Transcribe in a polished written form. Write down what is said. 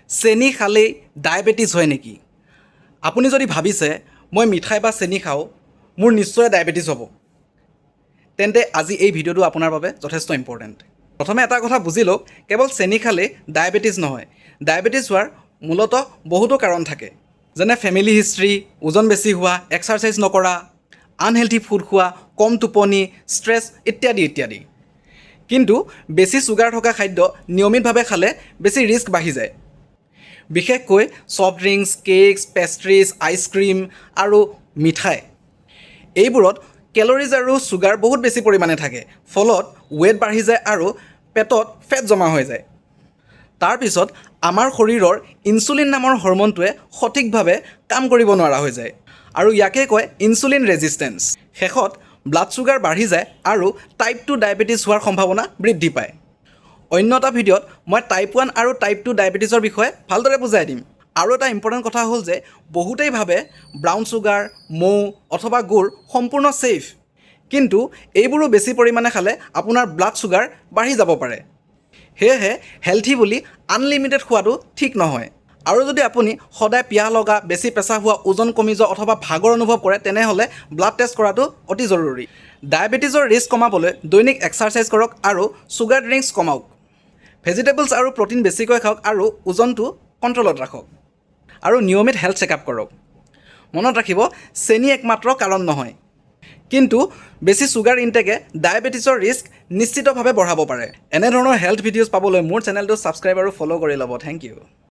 চেনি খালেই ডায়েবেটিছ হয় নেকি? আপুনি যদি ভাবিছে মই মিঠাই বা চেনি খাওঁ মোৰ নিশ্চয় ডায়েবেটিছ হ'ব, তেন্তে আজি এই ভিডিঅ'টো আপোনাৰ বাবে যথেষ্ট ইম্পৰ্টেণ্ট। প্ৰথমে এটা কথা বুজি লওক, কেৱল চেনি খালেই ডায়েবেটিছ নহয়। ডায়েবেটিছ হোৱাৰ মূলতঃ বহুতো কাৰণ থাকে, যেনে ফেমিলি হিষ্ট্ৰী, ওজন বেছি হোৱা, এক্সাৰচাইজ নকৰা, আনহেল্থি ফুড খোৱা, কম টোপনি, ষ্ট্ৰেছ ইত্যাদি ইত্যাদি। কিন্তু বেছি চুগাৰ থকা খাদ্য নিয়মিতভাৱে খালে বেছি ৰিস্ক বাঢ়ি যায়। বিশেষকৈ ছফ্ট ড্ৰিংকছ, কেকছ, পেষ্ট্ৰিজ, আইচক্ৰীম আৰু মিঠাই, এইবোৰত কেলৰিজ আৰু চুগাৰ বহুত বেছি পৰিমাণে থাকে, ফলত ৱেট বাঢ়ি যায় আৰু পেটত ফেট জমা হৈ যায়। তাৰপিছত আমাৰ শৰীৰৰ ইনচুলিন নামৰ হৰম'নটোৱে সঠিকভাৱে কাম কৰিব নোৱাৰা হৈ যায় আৰু ইয়াকে কয় ইনচুলিন ৰেজিষ্টেঞ্চ। শেষত ব্লাড চুগাৰ বাঢ়ি যায় আৰু টাইপ 2 ডায়েবেটিছ হোৱাৰ সম্ভাৱনা বৃদ্ধি পায়। অন্য এটা ভিডিঅ'ত মই টাইপ 1 আৰু টাইপ 2 ডায়েবেটিছৰ বিষয়ে ভালদৰে বুজাই দিম। আৰু এটা ইম্পৰ্টেণ্ট কথা হ'ল যে বহুতেই ভাবে ব্ৰাউন চুগাৰ, মৌ অথবা গুড় সম্পূৰ্ণ ছেফ, কিন্তু এইবোৰো বেছি পৰিমাণে খালে আপোনাৰ ব্লাড চুগাৰ বাঢ়ি যাব পাৰে। সেয়েহে হেল্থি বুলি আনলিমিটেড খোৱাটো ঠিক নহয়। আৰু যদি আপুনি সদায় পিয়াহ লগা, বেছি প্ৰেছাৰ হোৱা, ওজন কমি যোৱা অথবা ভাগৰ অনুভৱ কৰে, তেনেহ'লে ব্লাড টেষ্ট কৰাটো অতি জৰুৰী। ডায়েবেটিছৰ ৰিস্ক কমাবলৈ দৈনিক এক্সাৰচাইজ কৰক আৰু চুগাৰ ড্ৰিংকছ কমাওক। ভেজিটেবলছ আৰু প্ৰ'টিন বেছিকৈ খাওক আৰু ওজনটো কণ্ট্ৰলত ৰাখক। আৰু নিয়মিত হেল্থ চেকআপ কৰক। মনত ৰাখিব, চেনি একমাত্ৰ কাৰণ নহয়, কিন্তু বেছি চুগাৰ ইনটেকে ডায়েবেটিছৰ ৰিস্ক নিশ্চিতভাৱে বঢ়াব পাৰে। এনেধৰণৰ হেল্থ ভিডিঅ'জ পাবলৈ মোৰ চেনেলটো ছাবস্ক্ৰাইব আৰু ফ'ল' কৰি ল'ব। Thank U.